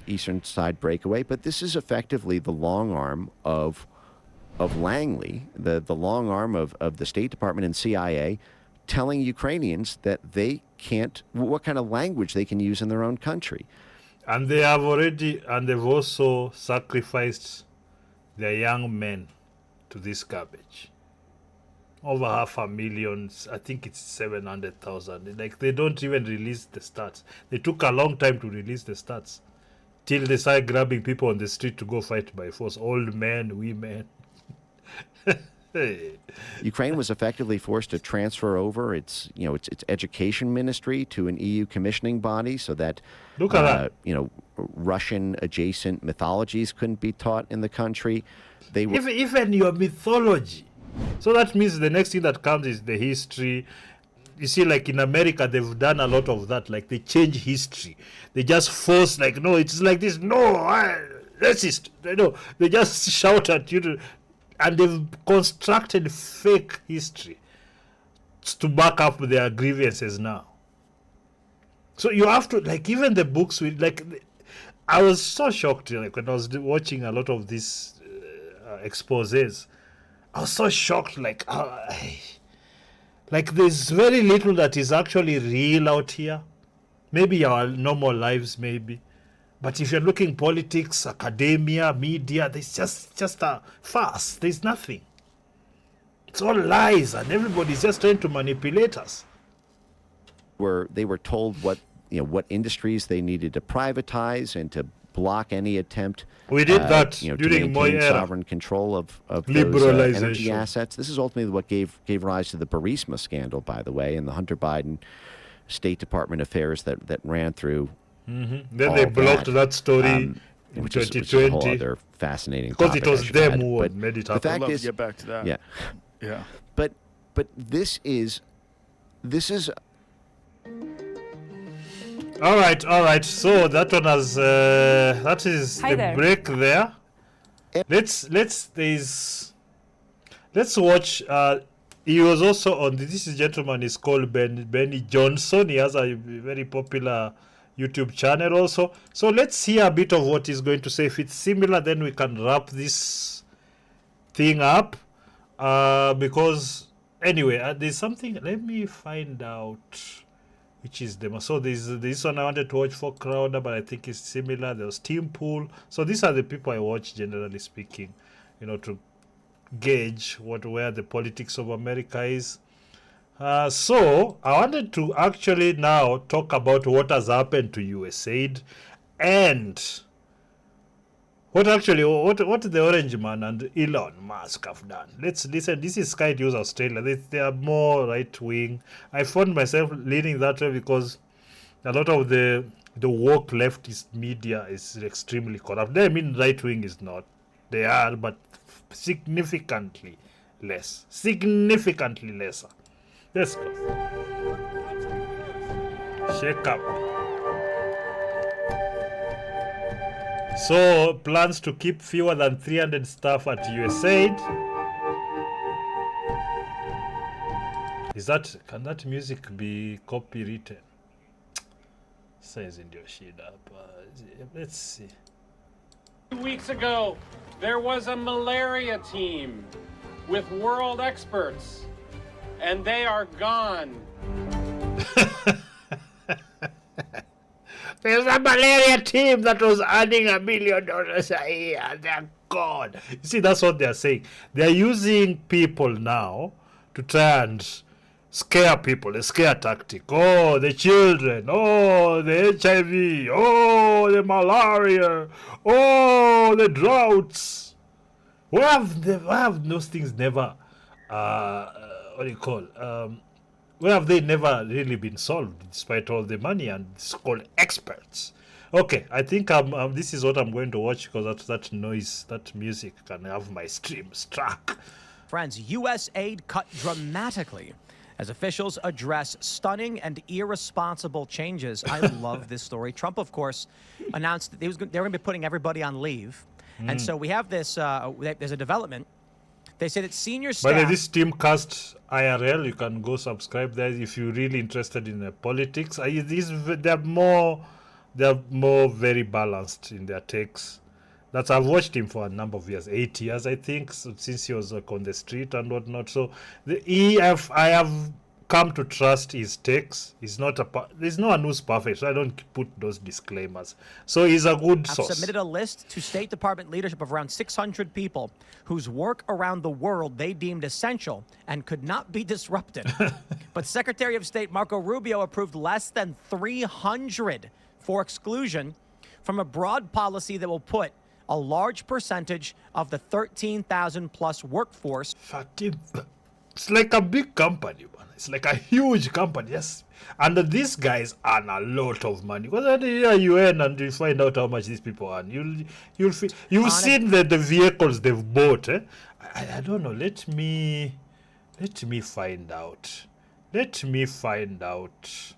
eastern side breakaway. But this is effectively the long arm of Langley, the long arm of the State Department and CIA, telling Ukrainians that they can't, what kind of language they can use in their own country. And they've also sacrificed their young men to this garbage. Over 500,000, I think it's 700,000. Like, they don't even release the stats. They took a long time to release the stats till they started grabbing people on the street to go fight by force. Old men, women. Hey. Ukraine was effectively forced to transfer over its education ministry to an EU commissioning body, so that Look at that. Russian adjacent mythologies couldn't be taught in the country. They were Even your mythology. So that means the next thing that comes is the history. You see, like in America, they've done a lot of that. Like, they change history. They just force, like, no, it's like this. No, racist. No, they just shout at you. And they've constructed fake history to back up their grievances now. So you have to, like, even the books, I was so shocked, like, when I was watching a lot of these exposés. I was so shocked, like there's very little that is actually real out here. Maybe our normal lives, maybe. But if you're looking politics, academia, media, there's just a farce. There's nothing. It's all lies, and everybody's just trying to manipulate us. They were told what industries they needed to privatize and to block any attempt. We did that during my era. Sovereign control of those energy assets. This is ultimately what gave rise to the Burisma scandal, by the way, and the Hunter Biden State Department affairs that ran through. Mm-hmm. Then they blocked that story in which 2020. is a whole other fascinating because topic, it was them who had made it happen. The fact I'd love is, to get back to that. Yeah. But this is. All right. So that one has that is Hi the there. break there. Let's watch. He was also on this gentleman is called Benny Johnson. He has a very popular YouTube channel also. So let's hear a bit of what he's going to say. If it's similar, then we can wrap this thing up. Because anyway, there's something. Let me find out which is them. So there's this one I wanted to watch for Crowder, but I think it's similar. There's Team Pool. So these are the people I watch, generally speaking, to gauge where the politics of America is. So I wanted to actually now talk about what has happened to USAID and what the Orange Man and Elon Musk have done. Let's listen. This is Sky News Australia. They are more right wing. I found myself leaning that way because a lot of the woke leftist media is extremely corrupt. I mean, right wing is not. They are, but significantly less. Significantly lesser. Let's go. Shake up. So, plans to keep fewer than 300 staff at USAID. Can that music be copywritten? Says in your sheet up. Let's see. 2 weeks ago, there was a malaria team with world experts, and they are gone. There's a malaria team that was earning $1 million a year. They're gone. You see, that's what they're saying. They're using people now to try and scare people, a scare tactic. Oh, the children. Oh, the HIV. Oh, the malaria. Oh, the droughts. Why have those things never, where have they never really been solved despite all the money and so-called experts? Okay, I think this is what I'm going to watch because that noise, that music can have my stream struck. Friends, USAID cut dramatically as officials address stunning and irresponsible changes. I love this story. Trump, of course, announced that they were going to be putting everybody on leave. And so we have this, there's a development. They say that senior staff... By this Teamcast IRL, you can go subscribe there if you're really interested in politics. They're more they're more very balanced in their takes. I've watched him for a number of years, 8 years, I think, since he was like on the street and whatnot. So I have come to trust his takes. There's no one who's perfect, so I don't put those disclaimers. So he's a good I've source. submitted a list to State Department leadership of around 600 people whose work around the world they deemed essential and could not be disrupted. But Secretary of State Marco Rubio approved less than 300 for exclusion from a broad policy that will put a large percentage of the 13,000 plus workforce. It's like a big company, man. It's like a huge company, yes. And these guys earn a lot of money. Because at the UN and you find out how much these people earn. You've seen the vehicles they've bought. Eh? I don't know. Let me find out.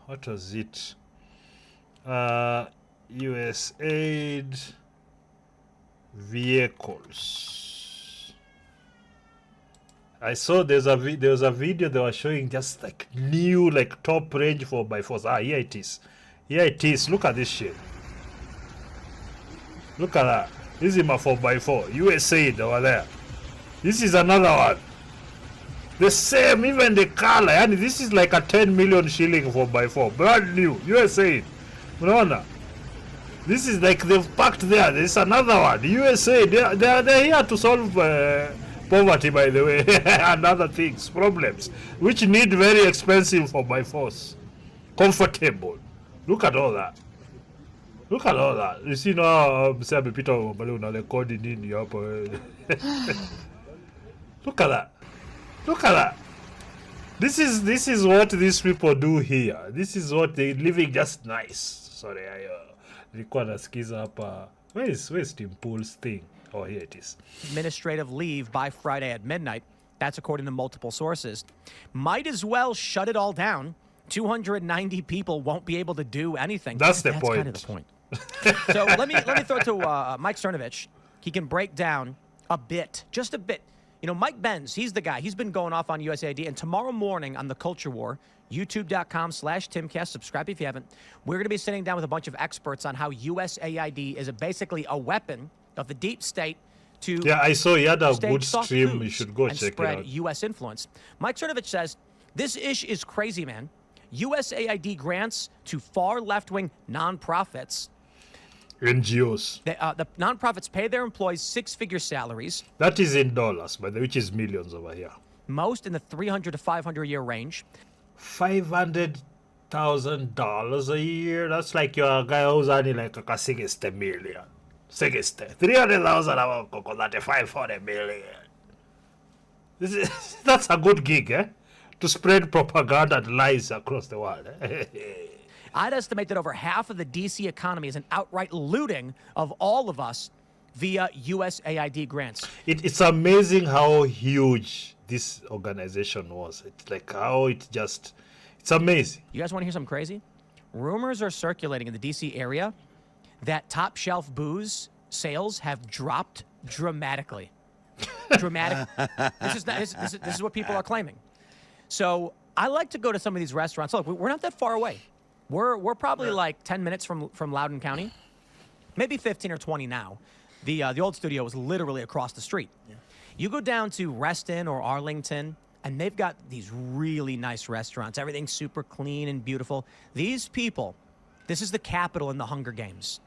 What was it? USAID vehicles. I saw there was a video they were showing just like new like top range 4x4s. Here it is. Look at this shit. Look at that. This is my 4x4. USAID over there. This is another one. The same, even the color. And this is like a 10 million shilling 4x4. Brand new. USAID. Unaona? This is like they've packed there. There's another one. USA, they're here to solve poverty, by the way, and other things, problems, which need very expensive 4x4s. Comfortable. Look at all that. You see now, Mr. Peter Baluna recording in your Look at that. This is what these people do here. This is what they're living just nice. Sorry, nilikuwa nasikiza hapa. Where's Tim Pool's thing? Oh, here it is. Administrative leave by Friday at midnight. That's according to multiple sources. Might as well shut it all down. 290 people won't be able to do anything. That's kind of the point. So let me throw it to Mike Cernovich. He can break down just a bit. You know, Mike Benz, he's the guy. He's been going off on USAID. And tomorrow morning on The Culture War, youtube.com/Timcast, subscribe if you haven't, we're going to be sitting down with a bunch of experts on how USAID is basically a weapon of the deep state to I saw he had a good soft stream. foods You should go and check spread it out. U.S. influence. Mike Cernovich says, this ish is crazy, man. USAID grants to far left-wing nonprofits. NGOs. The nonprofits pay their employees six-figure salaries. That is in dollars, by the way, which is millions over here. Most in the $300 to $500 a year range. $500,000 a year. That's like your guy who's earning like a 60 million. 300,000 $35 for a million. That's a good gig, eh? To spread propaganda and lies across the world. I'd estimate that over half of the D.C. economy is an outright looting of all of us via USAID grants. It's amazing how huge this organization was. It's like how it's amazing. You guys want to hear something crazy? Rumors are circulating in the D.C. area that top shelf booze sales have dropped dramatically. This is what people are claiming. So I like to go to some of these restaurants. Look, we're not that far away. We're probably like 10 minutes from Loudoun County, maybe 15 or 20 now. The old studio was literally across the street. Yeah. You go down to Reston or Arlington, and they've got these really nice restaurants. Everything's super clean and beautiful. These people, this is the capital in the Hunger Games.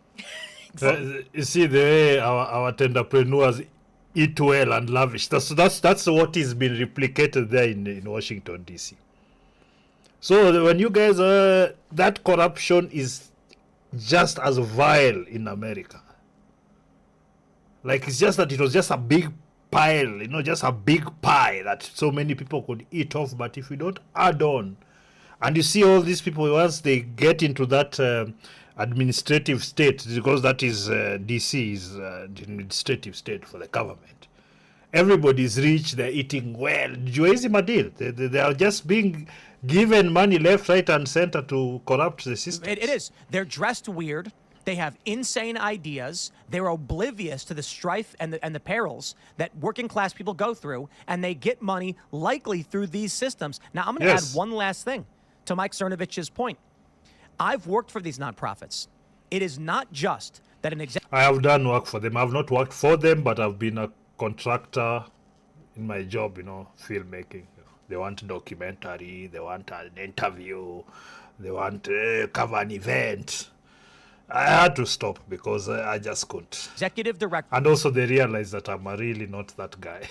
You see the way our entrepreneurs eat well and lavish. That's what is being replicated there in Washington, D.C. So when you guys, that corruption is just as vile in America. Like, it's just that it was just a big pile, just a big pie that so many people could eat off. But if you don't add on, and you see all these people, once they get into that administrative state, because that is DC is the administrative state for the government. Everybody's rich, they're eating well. Joezi Madil, they are just being given money left, right, and center to corrupt the system. It is. They're dressed weird. They have insane ideas. They're oblivious to the strife and the perils that working class people go through, and they get money likely through these systems. Now, I'm going to add one last thing to Mike Cernovich's point. I've worked for these nonprofits. It is not just that an executive I have done work for them. I've not worked for them, but I've been a contractor in my job, filmmaking. They want documentary, they want an interview, they want to cover an event. I had to stop because I just couldn't. director And also they realize that I'm really not that guy.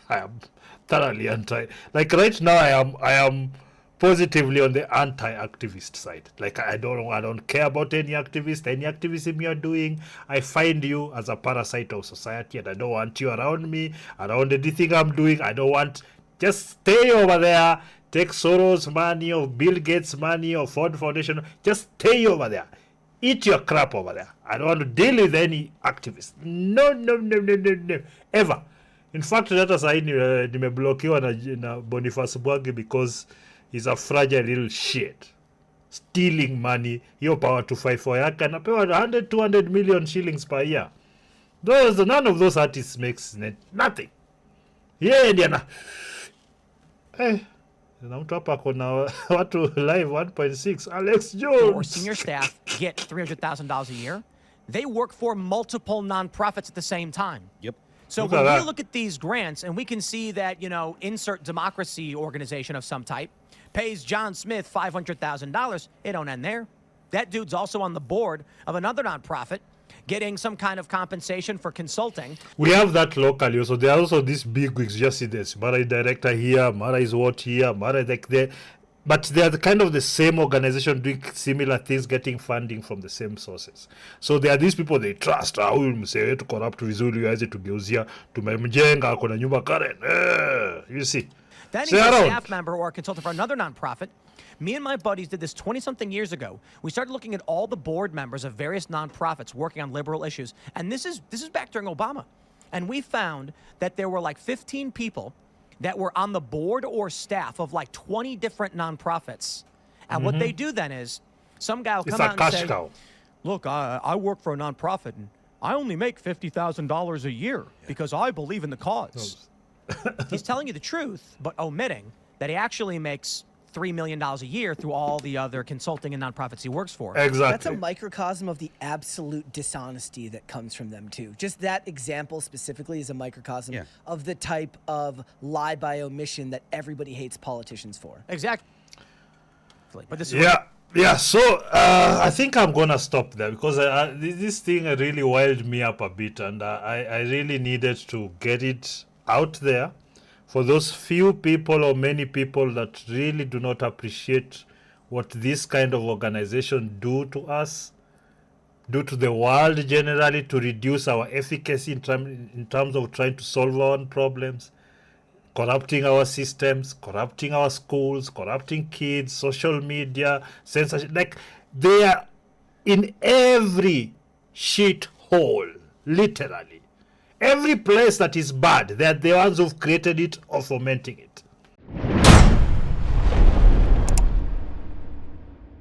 I am thoroughly anti. Like right now, I am positively on the anti-activist side. Like I don't care about any activist, any activism you're doing. I find you as a parasite of society, and I don't want you around me, around anything I'm doing. I don't want. Just stay over there. Take Soros' money or Bill Gates' money or Ford Foundation. Just stay over there. Eat your crap over there. I don't want to deal with any activist. No. Ever. In fact, hata sahi nimeblokiwa na Boniface Bwagi because he's a fragile little shit. Stealing money. Hiyo power to fight for yake anapewa 100, 200 million shillings per year. None of those artists makes nothing. Yeah, ndiana. Na mtu hapa kuna watu live 1.6 Alex Jones or senior staff get $300,000 a year. They work for multiple nonprofits at the same time. Yep. So Look when at we that. look at these grants and we can see that, insert democracy organization of some type pays John Smith $500,000, it don't end there. That dude's also on the board of another nonprofit getting some kind of compensation for consulting. We have that locally also. There are also these big wigs. Just see this. Mara is director here, Mara is what here, Mara is like there. But they are kind of the same organization doing similar things, getting funding from the same sources. So there are these people they trust. Huyu msee wetu corrupt vizuri aweze tugeuzia, tumemjenga ako na nyumba Karen. You see. Then Stay he's a around. staff member or a consultant for another nonprofit. Me and my buddies did this 20-something years ago. We started looking at all the board members of various nonprofits working on liberal issues. And this is back during Obama. And we found that there were like 15 people that were on the board or staff of like 20 different nonprofits. And what they do then is some guy will It's come a out and cash say, cow. look, I work for a nonprofit and I only make $50,000 a year because I believe in the cause. He's telling you the truth, but omitting that he actually makes $3 million a year through all the other consulting and nonprofits he works for. That's Exactly. a microcosm of the absolute dishonesty that comes from them too. Just that example specifically is a microcosm Yeah. of the type of lie by omission that everybody hates politicians for. Exactly. But this is Yeah, so I think I'm gonna stop there because this thing really wild me up a bit, and I really needed to get it out there for those few people or many people that really do not appreciate what this kind of organization do to us, do to the world generally, to reduce our efficacy in terms of trying to solve our own problems, corrupting our systems, corrupting our schools, corrupting kids, social media, censorship. Like, they are in every shit hole, literally. Every place that is bad, they're the ones who've created it or fomenting it.